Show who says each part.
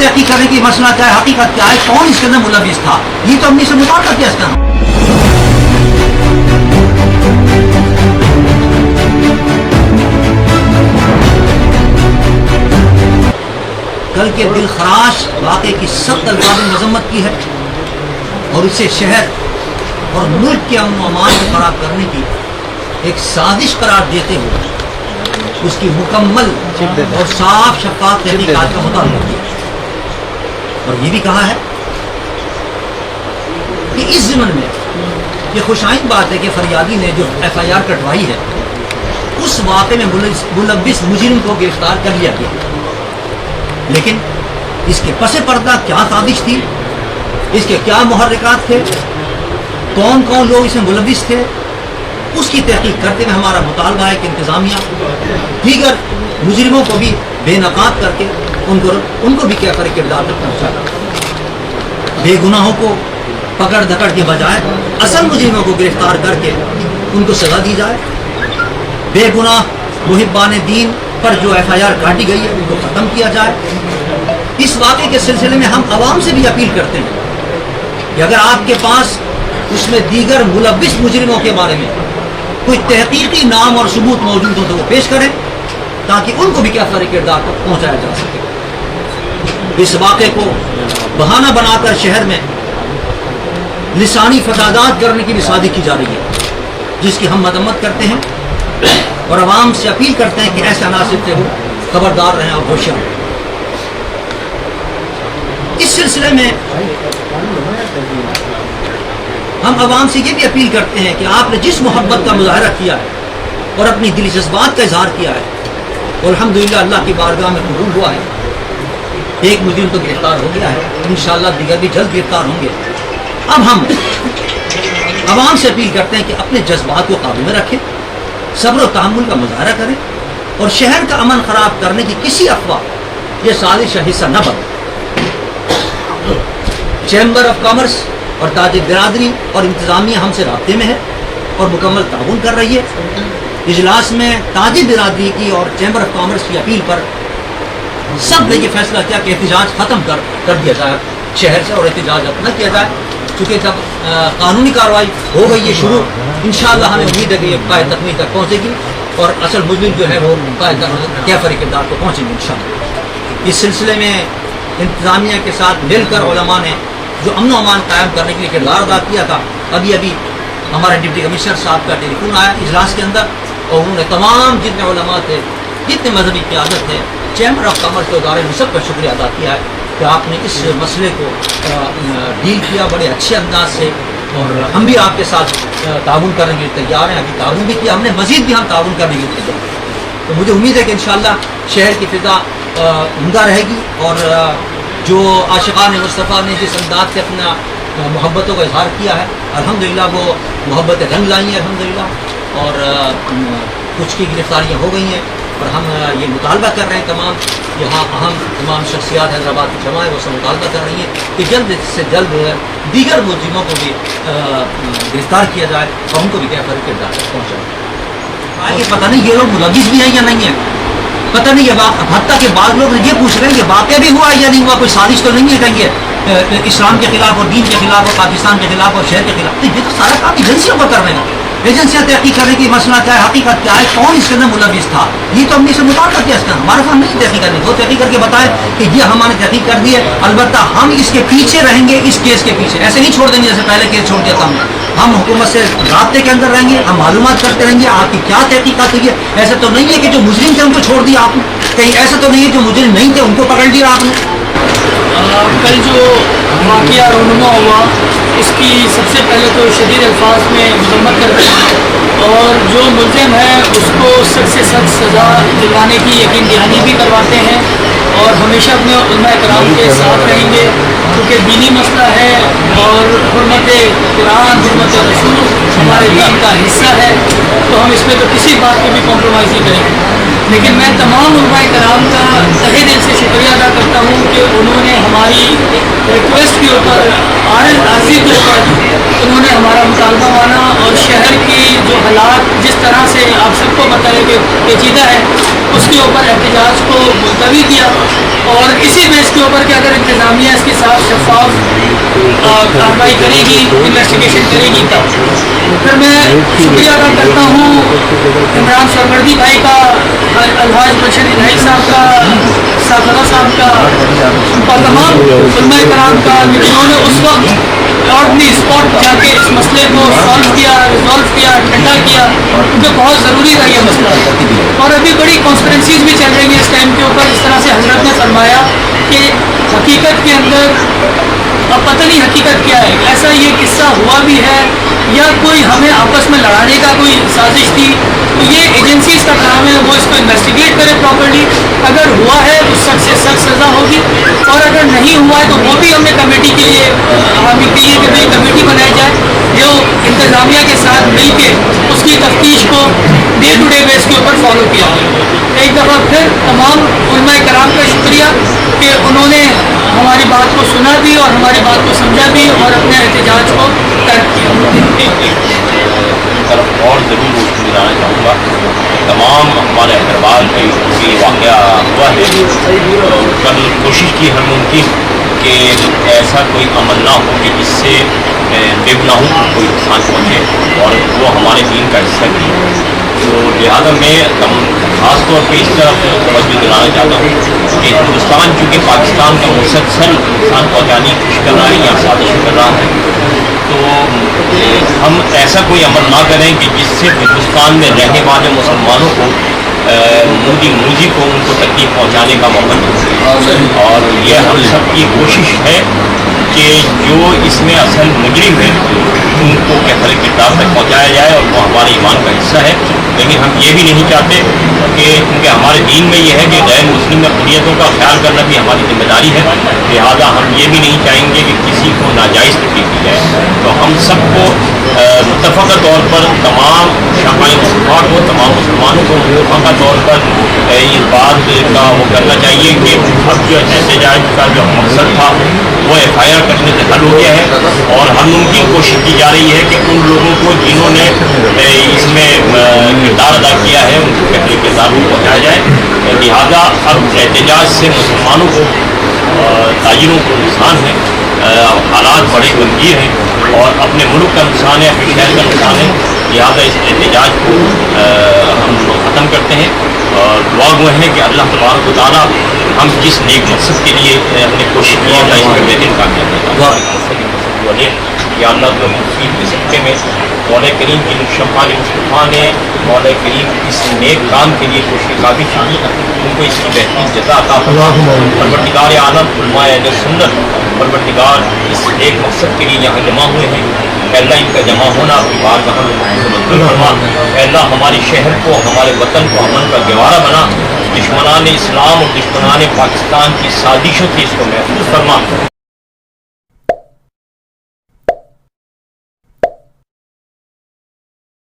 Speaker 1: تحقیق کرنے کی مسئلہ کیا ہے, حقیقت کیا ہے, کون اس کے اندر ملوث تھا, یہ تو ہم نے سے مطالبہ کیا اس کا. کل کے دل خراش واقعے کی سخت الفاظ میں مذمت کی ہے اور اسے شہر اور ملک کے امن و امان کو خراب کرنے کی ایک سازش قرار دیتے ہوئے اس کی مکمل اور صاف شفاف تحقیقات کا مطالبہ کیا اور یہ بھی کہا ہے کہ اس ضمن میں یہ خوشائند بات ہے کہ فریادی نے جو ایف آئی آر کٹوائی ہے اس واقعے میں ملوث مجرم کو گرفتار کر لیا گیا, لیکن اس کے پس پردہ کیا سازش تھی, اس کے کیا محرکات تھے, کون کون لوگ اس میں ملوث تھے, اس کی تحقیق کرتے ہوئے ہمارا مطالبہ ہے کہ انتظامیہ دیگر مجرموں کو بھی بے نقاب کر کے ان کو بھی کیا کرے کردار تک پہنچانا, بے گناہوں کو پکڑ دھکڑ کے بجائے اصل مجرموں کو گرفتار کر کے ان کو سزا دی جائے, بے گناہ محبان دین پر جو ایف آئی آر کاٹی گئی ہے ان کو ختم کیا جائے. اس واقعے کے سلسلے میں ہم عوام سے بھی اپیل کرتے ہیں کہ اگر آپ کے پاس اس میں دیگر ملوث مجرموں کے بارے میں کوئی تحقیقی نام اور ثبوت موجود ہو تو وہ پیش کریں تاکہ ان کو بھی کیا سارے کردار تک پہنچایا جا سکے. اس واقعے کو بہانہ بنا کر شہر میں لسانی فسادات کرنے کی بھی سازش کی جا رہی ہے جس کی ہم مذمت کرتے ہیں اور عوام سے اپیل کرتے ہیں کہ ایسے عناصر سے وہ خبردار رہیں اور ہوشیار رہیں. اس سلسلے میں ہم عوام سے یہ بھی اپیل کرتے ہیں کہ آپ نے جس محبت کا مظاہرہ کیا ہے اور اپنی دلی جذبات کا اظہار کیا ہے اور الحمدللہ اللہ کی بارگاہ میں قبول ہوا ہے, ایک مجرم تو گرفتار ہو گیا ہے, انشاءاللہ دیگر بھی جلد گرفتار ہوں گے. اب ہم عوام سے اپیل کرتے ہیں کہ اپنے جذبات کو قابو میں رکھیں, صبر و تحمل کا مظاہرہ کریں اور شہر کا امن خراب کرنے کی کسی افواہ یا سازش کا حصہ نہ بنیں. چیمبر آف کامرس اور تاجر برادری اور انتظامیہ ہم سے رابطے میں ہے اور مکمل تعاون کر رہی ہے. اجلاس میں تاجر برادری کی اور چیمبر آف کامرس کی اپیل پر سب نے یہ فیصلہ کیا کہ احتجاج ختم کر دیا جائے شہر سے اور احتجاج اب نہ کیا جائے, چونکہ جب قانونی کارروائی ہو گئی ہے شروع, انشاءاللہ ہمیں امید ہے کہ یہ قائد تکمیل تک پہنچے گی اور اصل مجرم جو ہے وہ قائد کیفر کردار کو پہنچیں گے انشاءاللہ. اس سلسلے میں انتظامیہ کے ساتھ مل کر علماء نے جو امن و امان قائم کرنے کے لیے کردار ادا کیا تھا, ابھی ہمارے ڈپٹی کمشنر صاحب کا ٹیلی فون آیا اجلاس کے اندر اور انہوں نے تمام جتنے علماء تھے, جتنے مذہبی قیادت تھے, چیمبر آف کامرس کے ادارے نے سب کا شکریہ ادا کیا ہے کہ آپ نے اس مسئلے کو ڈیل کیا بڑے اچھے انداز سے اور ہم بھی آپ کے ساتھ تعاون کرنے کے لیے تیار ہیں. ابھی تعاون بھی کیا ہم نے, مزید بھی ہم تعاون کرنے کے لیے تیار ہیں. تو مجھے امید ہے کہ انشاءاللہ شہر کی فضا عمدہ رہے گی اور جو عاشقان مصطفیٰ نے جس انداز سے اپنا محبتوں کا اظہار کیا ہے الحمدللہ وہ محبتیں رنگ لائی ہیں الحمدللہ, اور کچھ کی گرفتاریاں ہو گئی ہیں اور ہم یہ مطالبہ کر رہے ہیں تمام یہاں اہم تمام شخصیات حیدرآباد کی جمع ہے وہ سب مطالبہ کر رہی ہیں کہ جلد سے جلد دیگر مجرموں کو بھی گرفتار کیا جائے اور ان کو بھی کیفر کردار تک پہنچائے. کہ پتہ نہیں یہ لوگ ملوث بھی ہیں یا نہیں ہیں, پتہ نہیں یہ حتیٰ کہ بعض لوگ یہ پوچھ رہے ہیں کہ واقعہ بھی ہوا یا نہیں ہوا, کوئی سازش تو نہیں ہے کہ یہ اسلام کے خلاف اور دین کے خلاف اور پاکستان کے خلاف اور شہر کے خلاف. تو یہ تو سارا کام ایجنسیوں کو کر رہے ہیں, ایجنسیاں تحقیق کرنے کی مسئلہ کیا ہے, حقیقت کیا ہے, کون اس کے اندر ملوث تھا, یہ تو ہم نے سے مطالبہ کیا اس کا. ہمارا کام نہیں تحقیق کرنے, وہ تحقیق کر کے بتائے کہ یہ ہمارے تحقیق کر دی ہے, البتہ ہم اس کے پیچھے رہیں گے, اس کیس کے پیچھے ایسے نہیں چھوڑ دیں گے جیسے پہلے کیس چھوڑ دیا تھا ہم نے. ہم حکومت سے رابطے کے اندر رہیں گے, ہم معلومات کرتے رہیں گے آپ کی کیا تحقیقات ہوئی ہے. ایسا تو نہیں ہے کہ جو مجرم تھے ان کو چھوڑ دیا آپ نے, کہیں ایسا تو نہیں ہے جو مجرم نہیں تھے ان کو پکڑ لیا آپ نے.
Speaker 2: کل جو واقعہ رونما ہوا اس کی سب سے پہلے تو شدید الفاظ میں مذمت کرتے ہیں اور جو ملزم ہے اس کو سخت سے سخت سزا دلوانے کی یقین دہانی بھی کرواتے ہیں اور ہمیشہ اپنے علماء کرام کے ساتھ رہیں گے کیونکہ دینی مسئلہ ہے اور حرمت قرآن حرمت رسول ہمارے دین کا حصہ ہے تو ہم اس میں تو کسی بات پہ بھی کمپرومائز نہیں کریں گے. لیکن میں تمام علماء کرام کا تہہ دل سے شکریہ ادا کرتا ہوں کہ انہوں نے ہماری ریکویسٹ کے اوپر عارضی کے اوپر انہوں نے ہمارا مطالبہ مانا اور شہر کی جو حالات جس طرح سے آپ سب کو بتائے کہ پیچیدہ ہے اس کے اوپر احتجاج کو ملتوی کیا، اور اسی بیس کے اوپر کہ اگر انتظامیہ اس کے ساتھ شفاف کارروائی کرے گی، انویسٹیگیشن کرے گی تب. پھر میں شکریہ ادا کرتا ہوں عمران سرمردی بھائی کا، الحاج بشیر الہی صاحب کا، ساکرہ صاحب کا، اور تمام علماء کرام کا، جنہوں نے اس وقت آن دی اسپاٹ جا کے اس مسئلے کو سالو کیا، ریزالو کیا، ٹھنڈا کیا، کیونکہ بہت ضروری تھا یہ مسئلہ. اور ابھی بڑی کانسپرنسیز بھی چل رہی ہیں اس ٹائم کے اوپر. اس طرح سے حضرت نے فرمایا کہ حقیقت کے اندر اب پتہ نہیں حقیقت کیا ہے، ایسا یہ قصہ ہوا بھی ہے یا کوئی ہمیں آپس میں لڑانے کا کوئی سازش تھی. تو یہ ایجنسیز کا کام ہے، وہ اس کو انویسٹیگیٹ کرے پراپرلی. اگر ہوا ہے تو سخت سے سخت سزا ہوگی، اور اگر نہیں ہوا ہے تو وہ بھی ہم نے کمیٹی کے لیے حامی کی ہے کہ بھائی کمیٹی بنائی جائے جو انتظامیہ کے ساتھ مل کے اس کی تفتیش کو ڈے ٹو ڈے بیس کے اوپر فالو کیا جائے. ایک دفعہ پھر تمام علماء کرام کا شکریہ کہ انہوں نے ہماری بات کو سنا بھی اور ہماری بات کو سمجھا بھی اور اپنے احتجاج کو ترک کیا.
Speaker 3: طرف اور ضرور روشنی دلانا چاہوں گا. تمام ہمارے حیدرآباد میں یہ واقعہ ہوا ہے، کل کوشش کی ہر ممکن کہ ایسا کوئی عمل نہ ہو کہ جس سے بے گناہوں کو کوئی نقصان پہنچے، اور وہ ہمارے دین کا حصہ بھی ہے. تو لہٰذا میں خاص طور پہ اس طرف توجہ دلانا چاہتا ہوں کہ ہندوستان چونکہ پاکستان کا مسلسل نقصان پہنچانے کی کوشش کر رہا ہے یا سازش کر رہا ہے، تو ہم ایسا کوئی عمل نہ کریں کہ جس سے ہندوستان میں رہنے والے مسلمانوں کو موزی کو ان کو تکلیف پہنچانے کا موقع ملے. اور یہ ہم سب کی کوشش ہے کہ جو اس میں اصل مجرم ہے ان کو کیفل کردار تک پہنچایا جائے، اور وہ ہمارے ایمان کا حصہ ہے. لیکن ہم یہ بھی نہیں چاہتے کہ کیونکہ ہمارے دین میں یہ ہے کہ غیر مسلم اقلیتوں کا خیال کرنا بھی ہماری ذمہ داری ہے، لہٰذا ہم یہ بھی نہیں چاہیں گے کہ کسی کو ناجائز تکلیف دی جائے. تو ہم سب کو متفقہ طور پر تمام شاہراہ مصطفیٰ کو، تمام مسلمانوں کو متفقہ طور پر اس بات کا وہ کرنا چاہیے کہ اب جو احتجاج کا جو مقصد تھا وہ ایف آئی آر کرنے سے حل ہو گیا ہے، اور ہر ممکن کوشش کی جا رہی ہے کہ ان لوگوں کو جنہوں نے اس میں کردار ادا کیا ہے ان کو کیفل کردار کو پہنچایا جائے. لہٰذا اب احتجاج سے مسلمانوں کو، تاجروں کو نقصان ہے، حالات بڑے گمگیر ہیں اور اپنے ملک کا نقصان ہے، اپنے شہر کا نقصان ہے. لہٰذا اس احتجاج کو ہم ختم کرتے ہیں، اور دعا گو ہے کہ اللہ تبارک و تعالیٰ ہم جس نیک مقصد کے لیے ہم نے کوشش کی ہے اس میں بہترین کامیاب ہے. یا اللہ تو مصیب کے سکتے میں مولا کریم کی شفاعت مصطفیٰ نے مولا کریم اس نیک کام کے لیے کوشش کافی کی، ان کو اس کی بہترین جزا عطا فرمائے. پروردگار عالم علماء اہل سنت پروردگار اس ایک مقصد کے لیے یہاں جمع ہوئے ہیں. اے اللہ ان کا جمع ہونا اپنی بارگاہ میں منظور فرما. اے اللہ ہمارے شہر کو، ہمارے وطن کو امن کا گہوارہ بنا. دشمنان اسلام اور دشمنان پاکستان کی سازشوں سے اس کو محفوظ فرما.